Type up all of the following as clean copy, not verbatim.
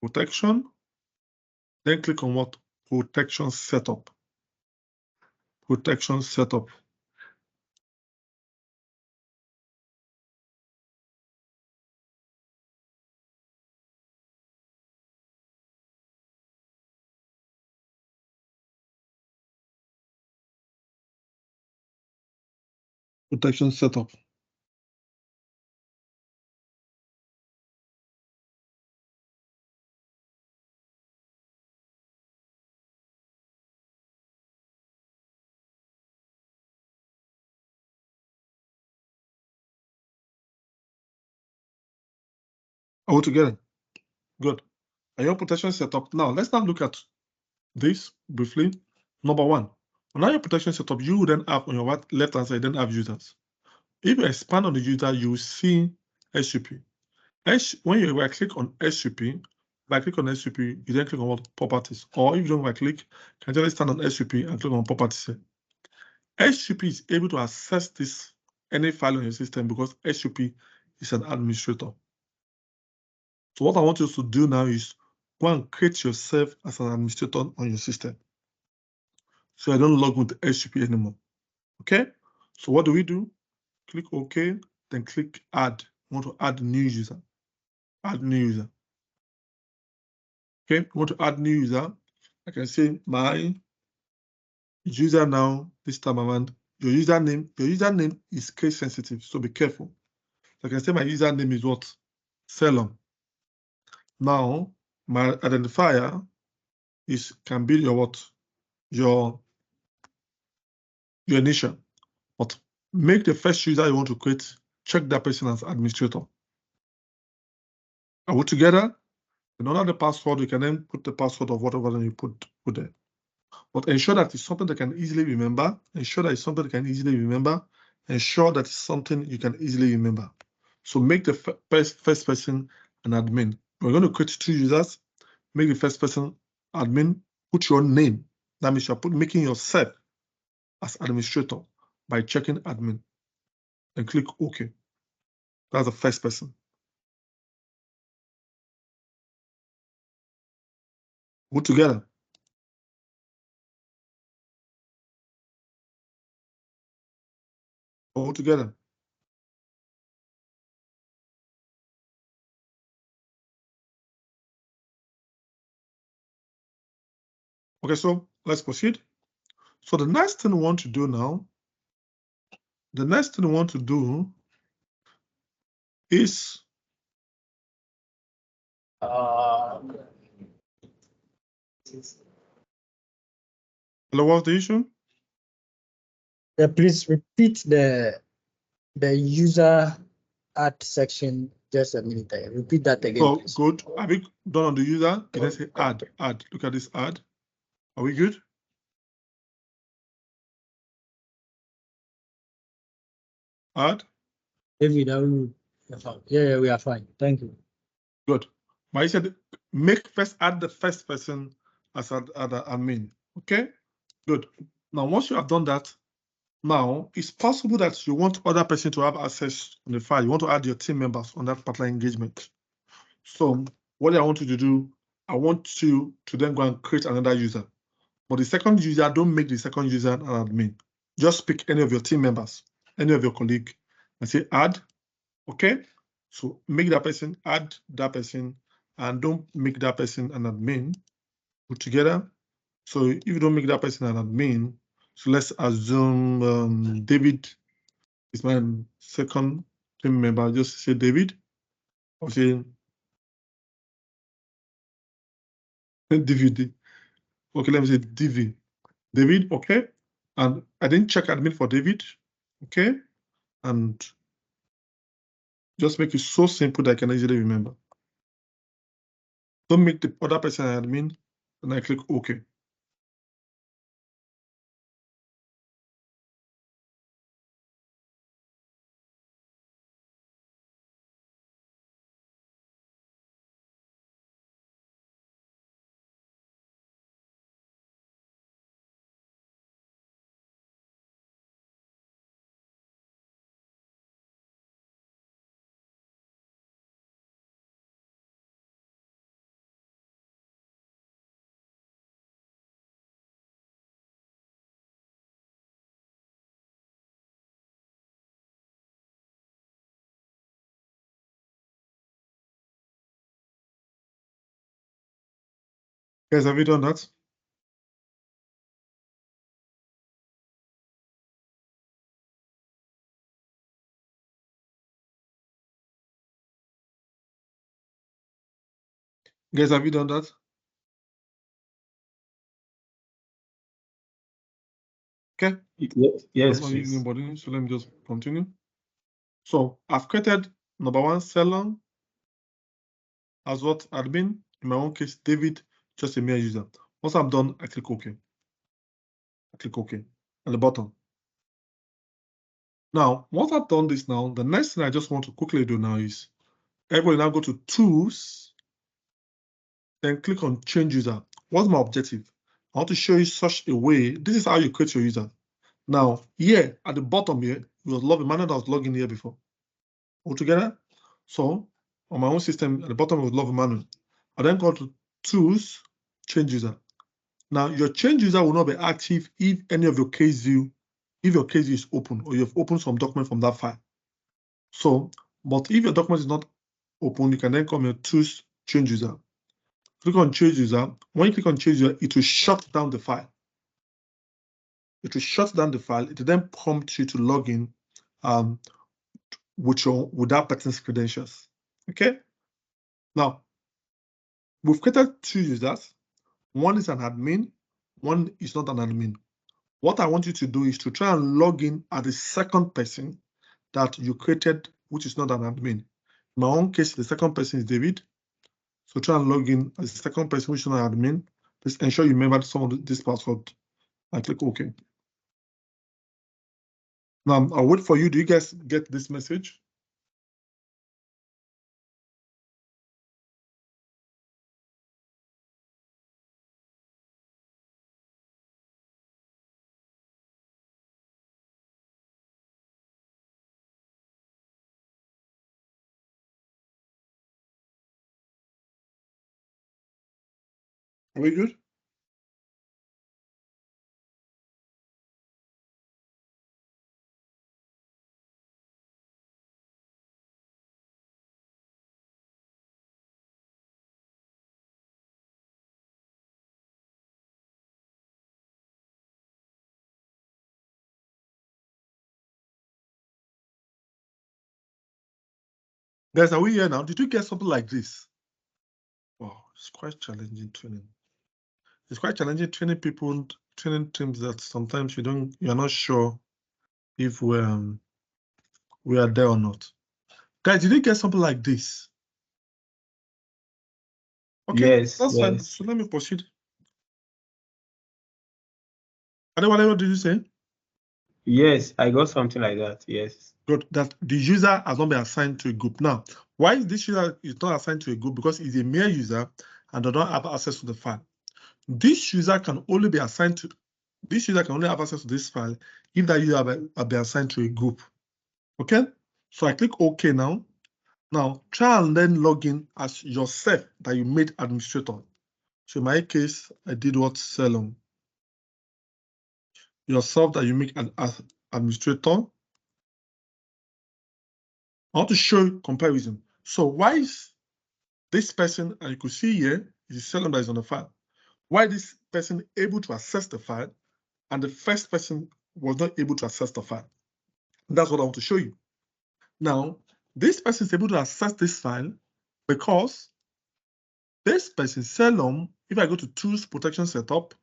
protection, then click on what? Protection setup. Protection setup. Protection setup. All together. Good. And your protection setup. Now let's now look at this briefly. Number one, on your protection setup, you will then have on your left hand side, then have users. If you expand on the user, you will see SUP. When you right click on SUP, by click on SUP, you then click on what? Properties. Or if you don't right click, you can just stand on SUP and click on properties. SUP is able to access this any file on your system because SUP is an administrator. So what I want you to do now is go and create yourself as an administrator on your system. So I don't log with SUP anymore. Okay? So what do? Click OK, then click Add. I want to add new user. Add new user. Okay, I want to add new user. I can say my user now, this time around, your username is case sensitive, so be careful. So I can say my username is what? Salon. Now, my identifier can be your what? Your initial. But make the first user you want to create, check that person as administrator. Are we together? And under the password, you can then put the password of whatever you put there. But ensure that it's something that can easily remember. Ensure that it's something that can easily remember. Ensure that it's something you can easily remember. So make the first person an admin. We're going to create 2 users. Make the first person admin. Put your name. That means you're making yourself as administrator by checking admin. And click OK. That's the first person. Put together. All together. Okay, so let's proceed. So the next thing we want to do now, is hello, what's the issue? Yeah, please repeat the user add section just a minute. Repeat that again. Oh, please. good. Are we done on the user? You then say add. Look at this add. Are we good? Add. David, yeah, we are fine. Thank you. Good. But I said add the first person as admin. Okay? Good. Now, once you have done that, now it's possible that you want other person to have access on the file. You want to add your team members on that particular engagement. So what I want you to do, I want you to then go and create another user. But the second user, don't make the second user an admin. Just pick any of your team members, any of your colleagues, and say add. Okay? So make that person, add that person, and don't make that person an admin. Put together. So if you don't make that person an admin, so let's assume David is my second team member. Just say David. Or say DVD. Okay, let me say DV. David, okay. And I didn't check admin for David. Okay. And just make it so simple that I can easily remember. Don't make the other person an admin, and I click OK. Guys, have you done that? Guys, have you done that? Okay. Yes, I'm not please. using anybody, so let me just continue. So I've created number one Selon as what admin. In my own case, David, just a mere user. Once I'm done, I click OK. I click OK at the bottom. Now, once I've done this now, the next thing I just want to quickly do now is everybody now go to Tools, then click on Change User. What's my objective? I want to show you such a way. This is how you create your user. Now, here at the bottom here, you will log a manual that was logged in here before. All together. So on my own system, at the bottom of log manual, I then go to Tools, Change User. Now, your change user will not be active if any of your case view, if your case view is open or you've opened some document from that file. So, but if your document is not open, you can then come here, Tools, Change User. Click on Change User. When you click on Change User, it will shut down the file. It will shut down the file. It will then prompt you to log in with that person's credentials. Okay. Now, we've created two users. One is an admin, one is not an admin. What I want you to do is to try and log in as the second person that you created, which is not an admin. In my own case, the second person is David. So try and log in as the second person, which is not an admin. Please ensure you remember some of this password. I click OK. Now I'll wait for you. Do you guys get this message? Are we good? Guys, are we here now? Did you get something like this? Wow, it's quite challenging training. It's quite challenging training people, training teams that sometimes you're not sure if we are there or not. Guys, did you get something like this? Okay, Yes, that's fine. yes. So let me proceed. Adewale, what did you say? Yes, I got something like that. Yes. Good. That the user has not been assigned to a group. Now, why is this user is not assigned to a group? Because he's a mere user and does not have access to the file. This user can only be assigned to. This user can only have access to this file if that user have been assigned to a group. Okay. So I click OK now. Now try and then log in as yourself that you made administrator. So in my case, I did what Selon. Yourself that you make an administrator. I want to show you comparison. So why is this person, and you could see here, is Selon that is on the file. Why this person able to access the file and the first person was not able to access the file? That's what I want to show you. Now, this person is able to access this file because this person, Selon, if I go to Tools, Protection Setup,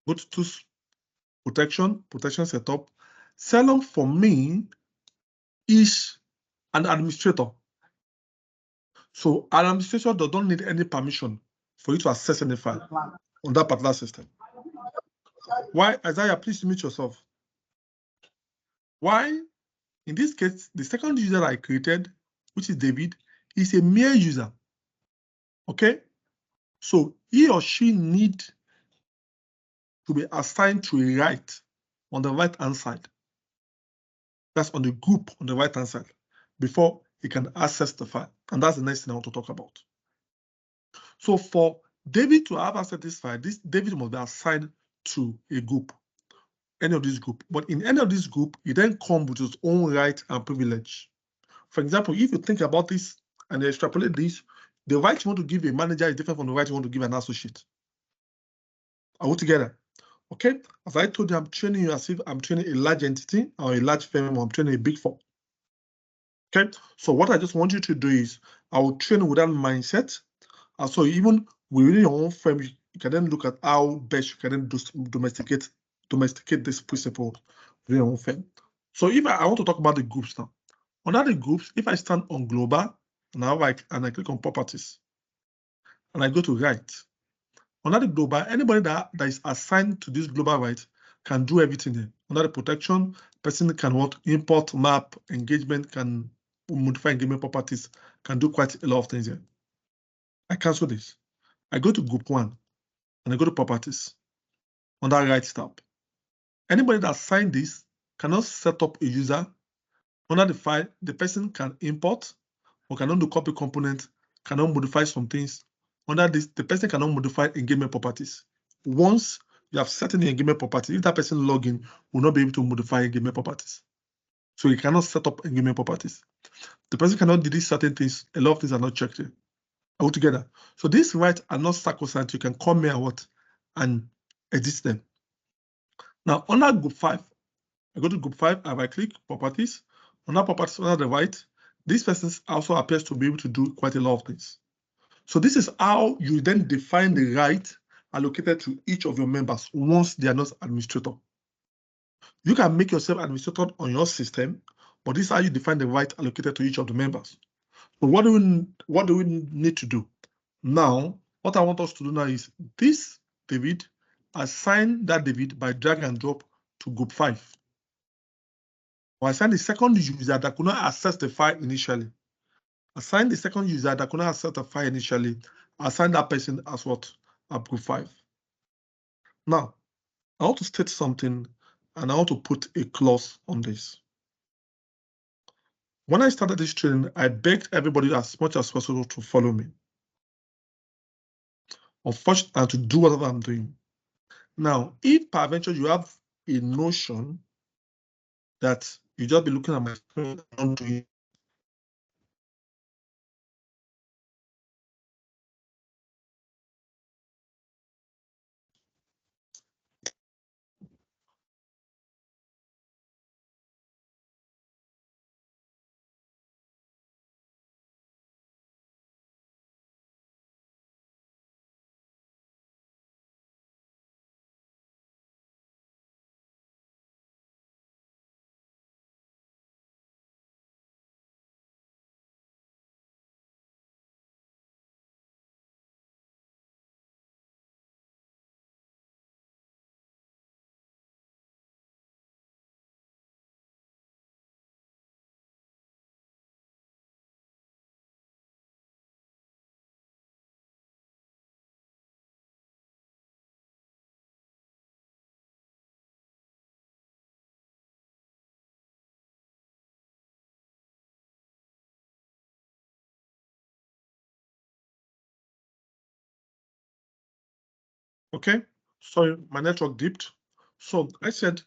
go to Tools, Protection Setup, Selon for me is an administrator. So an administrator does not need any permission for you to access any file on that particular system. Why, Isaiah, please mute yourself. Why? In this case, the second user I created, which is David, is a mere user. Okay? So he or she need to be assigned to a right on the right-hand side. That's on the group on the right-hand side before he can access the file. And that's the next thing I want to talk about. So for David to have access to this file, this David must be assigned to a group, any of this group. But in any of this group, he then comes with his own right and privilege. For example, if you think about this and you extrapolate this, the right you want to give a manager is different from the right you want to give an associate. Are we together? Okay. As I told you, I'm training you as if I'm training a large entity or a large firm, or I'm training a big firm. Okay. So what I just want you to do is I will train with that mindset. And so even within your own firm, you can then look at how best you can then domesticate this principle within your own firm. So if I want to talk about the groups now, under the groups, if I stand on global and I click on properties and I go to right, under the global, anybody that is assigned to this global right can do everything there. Under the protection, person can import, map, engagement, can modify engagement properties, can do quite a lot of things here. I cancel this. I go to group 1 and I go to properties under right tab. Anybody that signed this cannot set up a user. Under the file, the person can import or cannot do copy component, cannot modify some things. Under this, the person cannot modify engagement properties. Once you have set in the engagement property, if that person login, will not be able to modify engagement properties. So you cannot set up engagement properties. The person cannot delete certain things. A lot of things are not checked here altogether. So these rights are not sacrosanct. You can come here and edit them. Now, under group 5, I go to group 5, and I click properties. Under properties, under the right, this person also appears to be able to do quite a lot of things. So this is how you then define the right allocated to each of your members once they are not administrator. You can make yourself administrator on your system, but this is how you define the right allocated to each of the members. So what do we need to do? Now, what I want us to do now is this David, assign that David by drag and drop to group 5. Or assign the second user that could not access the file initially. Assign the second user that could not access the file initially. Assign that person as what? A group 5. Now, I want to state something and I want to put a clause on this. When I started this training, I begged everybody as much as possible to follow me. And to do whatever I'm doing. Now, if peradventure you have a notion that you just be looking at my screen and not doing, okay? Sorry, my network dipped. So I said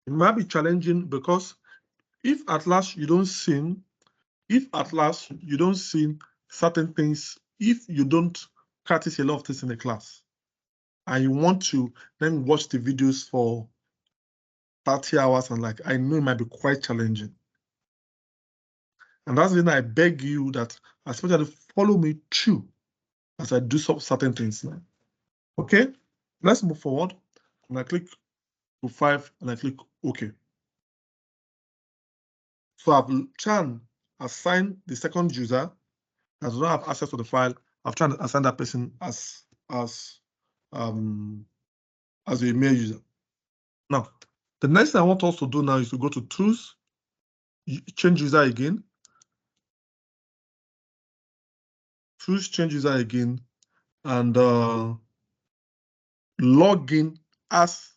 it might be challenging because if at last you don't see certain things, if you don't practice a lot of things in the class, and you want to then watch the videos for 30 hours and I know it might be quite challenging. And that's the reason I beg you that especially follow me through as I do some certain things now. Okay, let's move forward. And I click to 5 and I click OK. So I've tried to assign the second user that does not have access to the file. I've tried to assign that person as a mail user. Now, the next thing I want us to do now is to go to Tools, change user again. Tools, change user again, and log in as